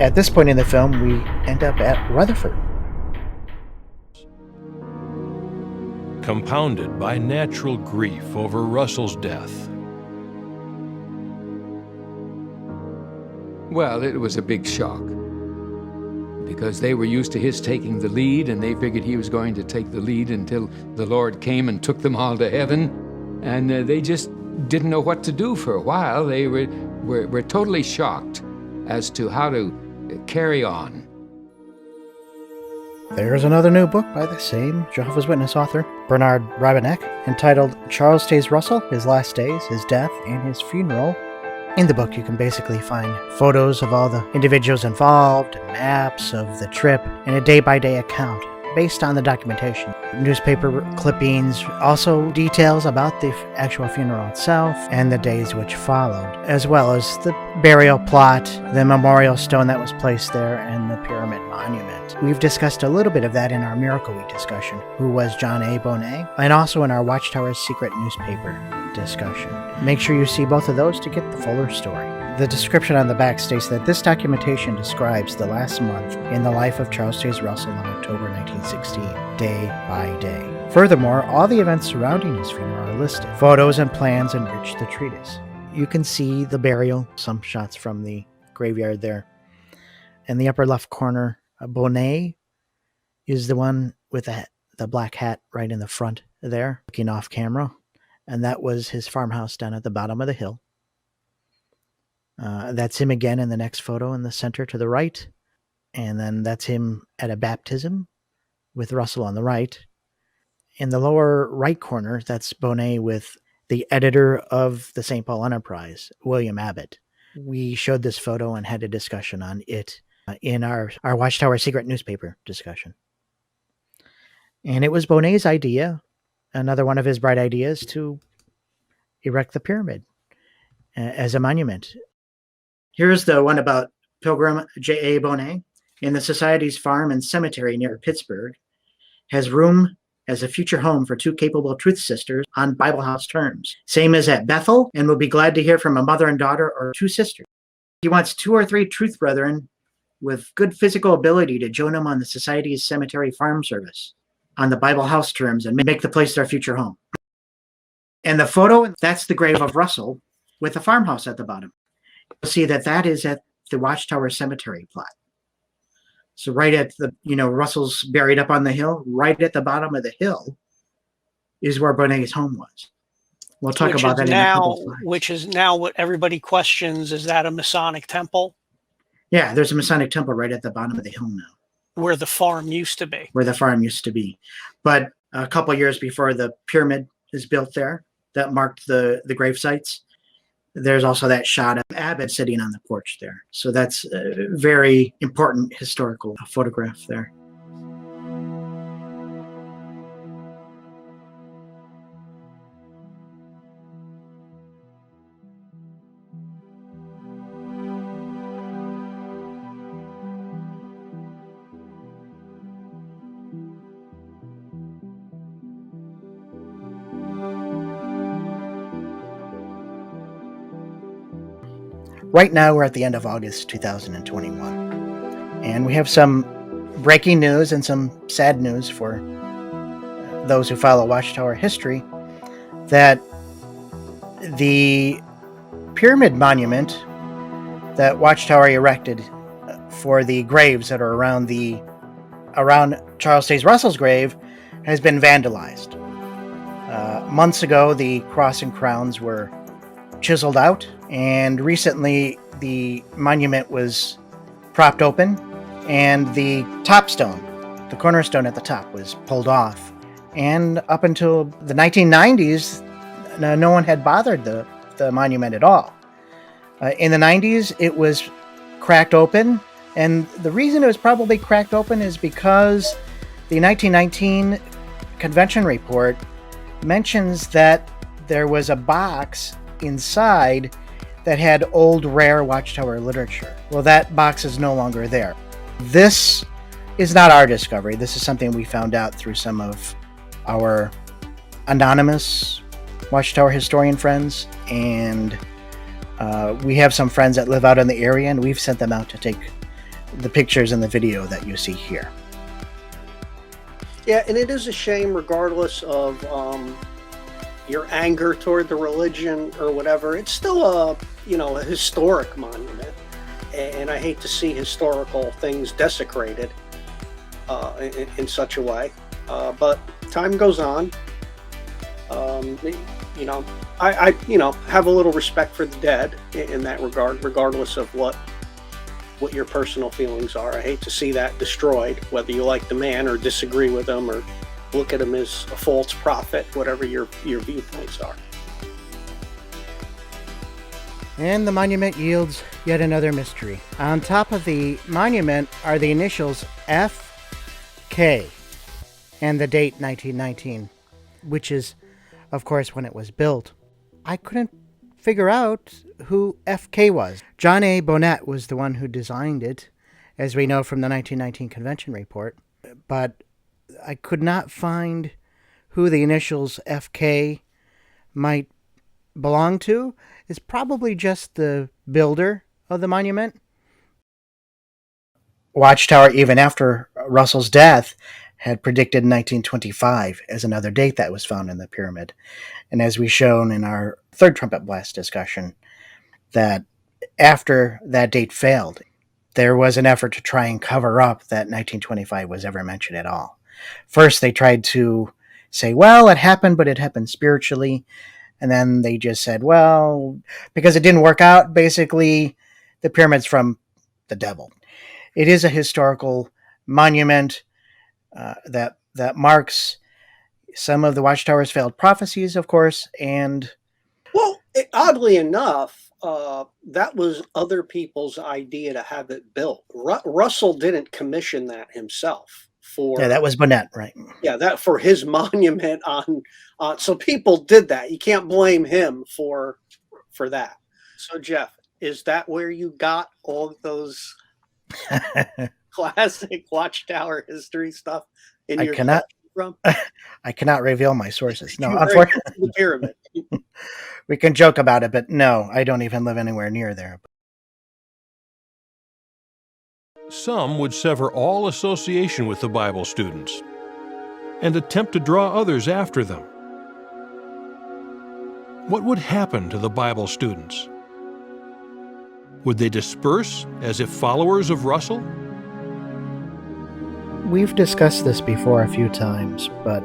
At this point in the film, we end up at Rutherford. Compounded by natural grief over Russell's death. Well, it was a big shock because they were used to his taking the lead, and they figured he was going to take the lead until the Lord came and took them all to heaven, and they just didn't know what to do for a while. They were totally shocked as to how to carry on. There's another new book by the same Jehovah's Witness author, Bernard Rabenek, entitled Charles Taze Russell, His Last Days, His Death, and His Funeral. In the book, you can basically find photos of all the individuals involved, maps of the trip, and a day-by-day account based on the documentation. Newspaper clippings, also details about the actual funeral itself and the days which followed, as well as the burial plot, the memorial stone that was placed there, and the pyramid monument. We've discussed a little bit of that in our Miracle Week discussion, who was John A. Bonet, and also in our Watchtower Secret newspaper discussion. Make sure you see both of those to get the fuller story. The description on the back states that this documentation describes the last month in the life of Charles Taze Russell in October 1916, day by day. Furthermore, all the events surrounding his funeral are listed. Photos and plans enrich the treatise. You can see the burial, some shots from the graveyard there. In the upper left corner, Bonet is the one with the black hat right in the front there, looking off camera. And that was his farmhouse down at the bottom of the hill. That's him again in the next photo in the center to the right. And then that's him at a baptism with Russell on the right. In the lower right corner, that's Bonet with the editor of the St. Paul Enterprise, William Abbott. We showed this photo and had a discussion on it in our Watchtower Secret newspaper discussion. And it was Bonet's idea, another one of his bright ideas, to erect the pyramid as a monument. Here's the one about Pilgrim J.A. Bonet. In the Society's farm and cemetery near Pittsburgh, has room as a future home for two capable truth sisters on Bible house terms. Same as at Bethel, and will be glad to hear from a mother and daughter or two sisters. He wants 2 or 3 truth brethren with good physical ability to join him on the Society's cemetery farm service on the Bible house terms and make the place their future home. And the photo, that's the grave of Russell with the farmhouse at the bottom. You'll see that is at the Watchtower Cemetery plot. So right at the, Russell's buried up on the hill, right at the bottom of the hill is where Bonet's home was. We'll talk about that in a couple of slides. Which is now what everybody questions, is that a Masonic temple? Yeah, there's a Masonic temple right at the bottom of the hill now. Where the farm used to be. But a couple of years before the pyramid is built there, that marked the grave sites, there's also that shot of Abbott sitting on the porch there. So that's a very important historical photograph there. Right now, we're at the end of August 2021, and we have some breaking news and some sad news for those who follow Watchtower history, that the pyramid monument that Watchtower erected for the graves that are around Charles Taze Russell's grave has been vandalized. Months ago, the cross and crowns were chiseled out, and recently the monument was propped open and the top stone, the cornerstone at the top, was pulled off. And up until the 1990s, no one had bothered the monument at all. In the 90s, it was cracked open, and the reason it was probably cracked open is because the 1919 convention report mentions that there was a box inside that had old rare Watchtower literature. Well, that box is no longer there. This is not our discovery. This is something we found out through some of our anonymous Watchtower historian friends, and we have some friends that live out in the area, and we've sent them out to take the pictures and the video that you see here. Yeah, and it is a shame, regardless of your anger toward the religion or whatever. It's still a historic monument, and I hate to see historical things desecrated in such a way. But time goes on. I have a little respect for the dead in that regard, regardless of what your personal feelings are. I hate to see that destroyed, whether you like the man or disagree with him or look at him as a false prophet, whatever your viewpoints are. And the monument yields yet another mystery. On top of the monument are the initials F.K. and the date 1919, which is, of course, when it was built. I couldn't figure out who F.K. was. John A. Bonnet was the one who designed it, as we know from the 1919 convention report, but I could not find who the initials F.K. might belong to. It's probably just the builder of the monument. Watchtower, even after Russell's death, had predicted 1925 as another date that was found in the pyramid. And as we shown in our third trumpet blast discussion, that after that date failed, there was an effort to try and cover up that 1925 was ever mentioned at all. First, they tried to say, well, it happened, but it happened spiritually. And then they just said, well, because it didn't work out, basically, the pyramid's from the devil. It is a historical monument that marks some of the Watchtower's failed prophecies, of course, and... Well, oddly enough, that was other people's idea to have it built. Russell didn't commission that himself. Yeah, that was Bonnet, right? Yeah, that for his monument on. So people did that. You can't blame him for that. So Jeff, is that where you got all of those classic Watchtower history stuff in your collection from? I cannot reveal my sources. No, unfortunately, the pyramid. We can joke about it, but no, I don't even live anywhere near there. Some would sever all association with the Bible students and attempt to draw others after them. What would happen to the Bible students? Would they disperse as if followers of Russell? We've discussed this before a few times, but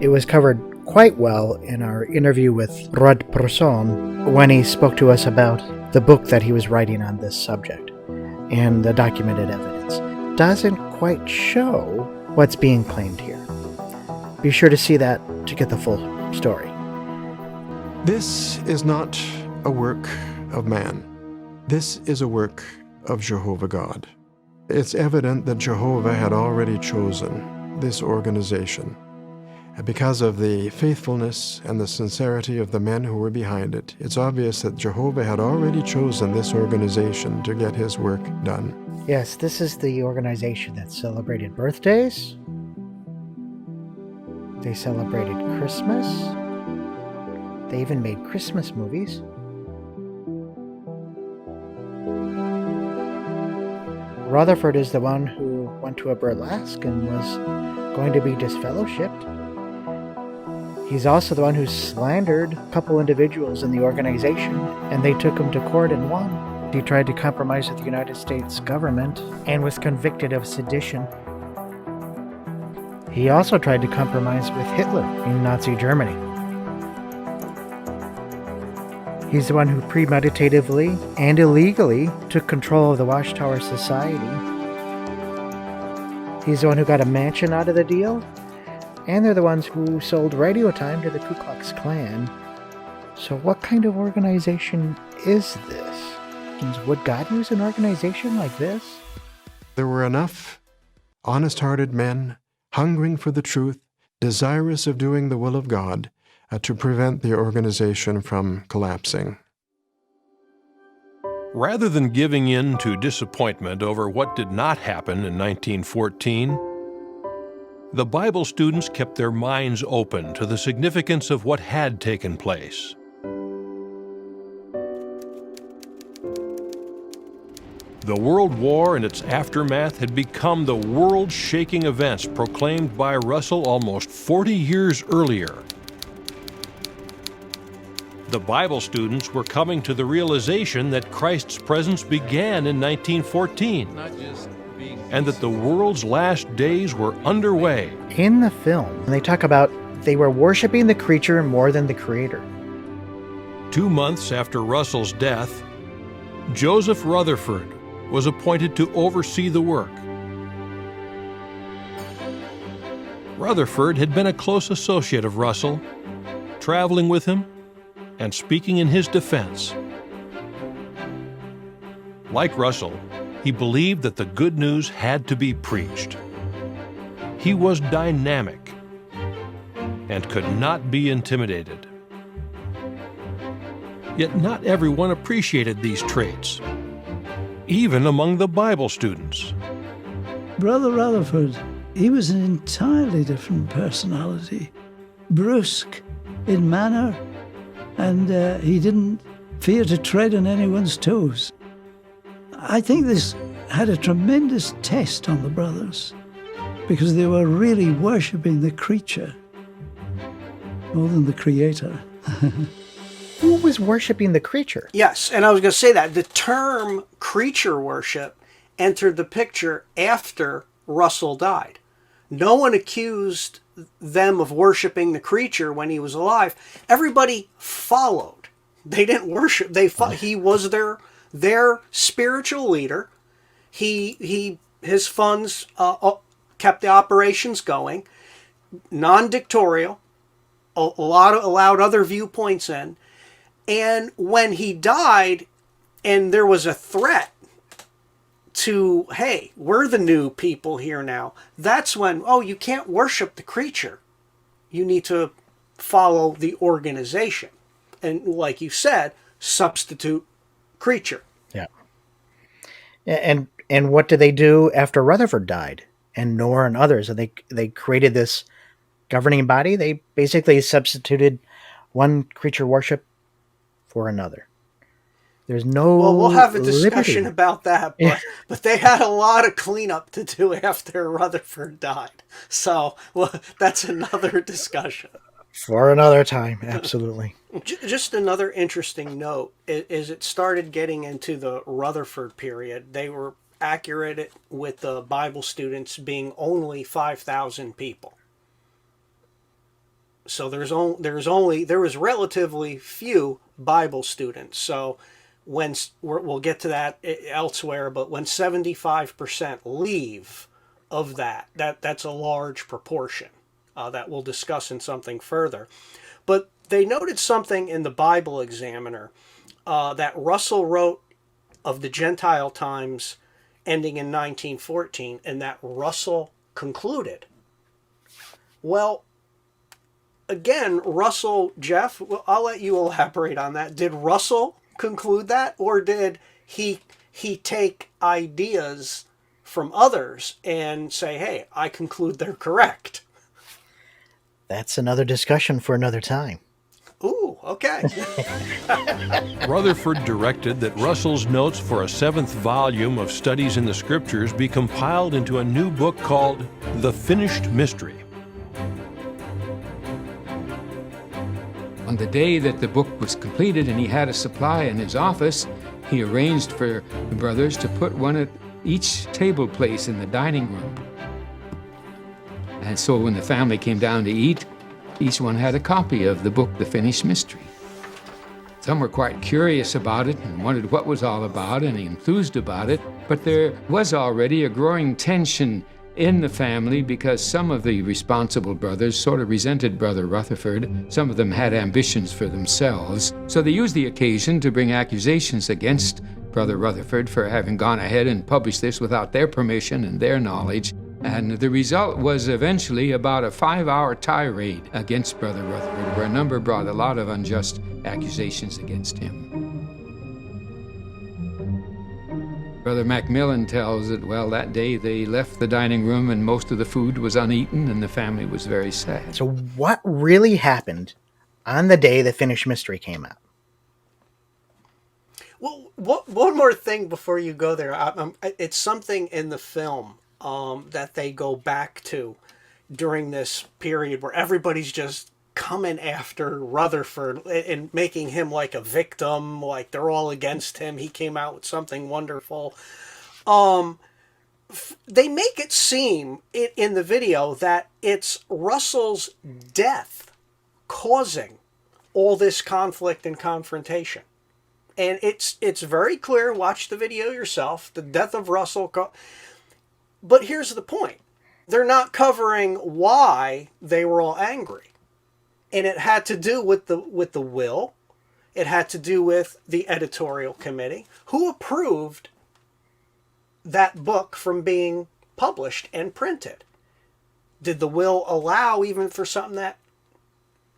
it was covered quite well in our interview with Rod Persson when he spoke to us about the book that he was writing on this subject. And the documented evidence doesn't quite show what's being claimed here. Be sure to see that to get the full story. This is not a work of man. This is a work of Jehovah God. It's evident that Jehovah had already chosen this organization. And because of the faithfulness and the sincerity of the men who were behind it, it's obvious that Jehovah had already chosen this organization to get his work done. Yes, this is the organization that celebrated birthdays. They celebrated Christmas. They even made Christmas movies. Rutherford is the one who went to a burlesque and was going to be disfellowshipped. He's also the one who slandered a couple individuals in the organization, and they took him to court and won. He tried to compromise with the United States government and was convicted of sedition. He also tried to compromise with Hitler in Nazi Germany. He's the one who premeditatively and illegally took control of the Watchtower Society. He's the one who got a mansion out of the deal. And they're the ones who sold radio time to the Ku Klux Klan. So what kind of organization is this? Would God use an organization like this? There were enough honest-hearted men, hungering for the truth, desirous of doing the will of God, to prevent the organization from collapsing. Rather than giving in to disappointment over what did not happen in 1914, the Bible students kept their minds open to the significance of what had taken place. The World War and its aftermath had become the world-shaking events proclaimed by Russell almost 40 years earlier. The Bible students were coming to the realization that Christ's presence began in 1914, and that the world's last days were underway. In the film, they talk about they were worshiping the creature more than the creator. 2 months after Russell's death, Joseph Rutherford was appointed to oversee the work. Rutherford had been a close associate of Russell, traveling with him and speaking in his defense. Like Russell, he believed that the good news had to be preached. He was dynamic and could not be intimidated. Yet not everyone appreciated these traits, even among the Bible students. Brother Rutherford, he was an entirely different personality, brusque in manner, and he didn't fear to tread on anyone's toes. I think this had a tremendous test on the brothers, because they were really worshipping the creature more than the creator. Who was worshiping the creature? Yes, and I was going to say that. The term creature worship entered the picture after Russell died. No one accused them of worshiping the creature when he was alive. Everybody followed. They didn't worship. He was their spiritual leader. His funds kept the operations going, non-dictatorial, allowed other viewpoints in. And when he died and there was a threat to, hey, we're the new people here now, that's when, you can't worship the creature. You need to follow the organization. And like you said, substitute creature. Yeah. And what did they do after Rutherford died and Knorr and others? And they created this governing body. They basically substituted one creature worship for another. There's no Well, we'll have a discussion liberty about that, but they had a lot of cleanup to do after Rutherford died. So that's another discussion. for another time. Absolutely. Just another interesting note is it started getting into the Rutherford period. They were accurate with the Bible students being only 5,000 people. So there was relatively few Bible students. So we'll get to that elsewhere, but when 75% leave of that's a large proportion that we'll discuss in something further. But they noted something in the Bible Examiner that Russell wrote of the Gentile times ending in 1914, and that Russell concluded. Well, again, Russell, Jeff, I'll let you elaborate on that. Did Russell conclude that, or did he take ideas from others and say, hey, I conclude they're correct? That's another discussion for another time. Ooh, okay. Rutherford directed that Russell's notes for a 7th volume of Studies in the Scriptures be compiled into a new book called The Finished Mystery. On the day that the book was completed and he had a supply in his office, he arranged for the brothers to put one at each table place in the dining room. And so when the family came down to eat, each one had a copy of the book, The Finished Mystery. Some were quite curious about it and wondered what it was all about and enthused about it, but there was already a growing tension in the family because some of the responsible brothers sort of resented Brother Rutherford. Some of them had ambitions for themselves, so they used the occasion to bring accusations against Brother Rutherford for having gone ahead and published this without their permission and their knowledge. And the result was eventually about a 5-hour tirade against Brother Rutherford, where a number brought a lot of unjust accusations against him. Brother Macmillan tells that, well, that day they left the dining room and most of the food was uneaten and the family was very sad. So what really happened on the day The Finished Mystery came out? Well, one more thing before you go there. It's something in the film that they go back to during this period where everybody's just coming after Rutherford and making him like a victim, like they're all against him. He came out with something wonderful. They make it seem in the video that it's Russell's death causing all this conflict and confrontation. And it's very clear. Watch the video yourself. The death of Russell. But here's the point. They're not covering why they were all angry. And it had to do with the will. It had to do with the editorial committee who approved that book from being published and printed. Did the will allow even for something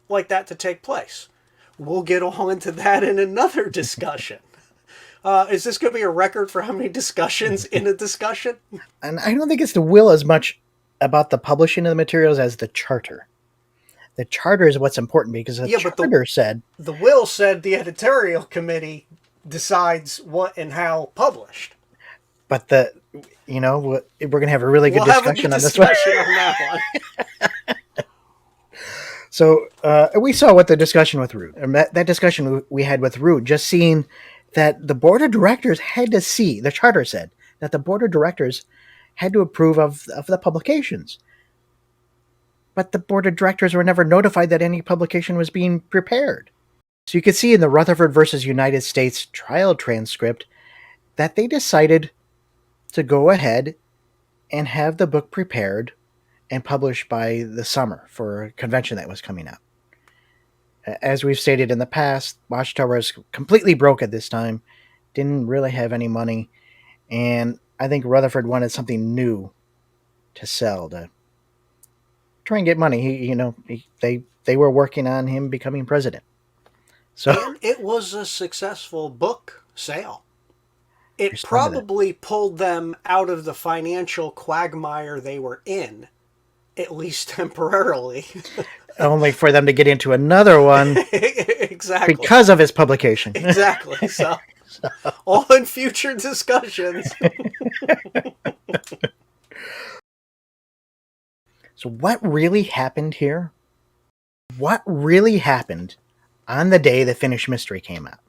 like that to take place? We'll get all into that in another discussion. Is this going to be a record for how many discussions in a discussion? And I don't think it's the will as much about the publishing of the materials as the charter. The charter is what's important because the charter said... The will said the editorial committee decides what and how published. But we're going to have a really good discussion on this one. On that one. So we saw what the discussion with Root, that discussion we had with Root, just seeing that the board of directors had to see, the charter said, that the board of directors had to approve of the publications. But the board of directors were never notified that any publication was being prepared. So you could see in the Rutherford versus United States trial transcript that they decided to go ahead and have the book prepared and published by the summer for a convention that was coming up. As we've stated in the past, Watchtower is completely broke at this time, didn't really have any money, and I think Rutherford wanted something new to sell to try and get money. They were working on him becoming president. So and it was a successful book sale. It probably pulled them out of the financial quagmire they were in, at least temporarily. Only for them to get into another one. Exactly. Because of his publication. Exactly. So all in future discussions. So what really happened here? What really happened on the day the finished mystery came out?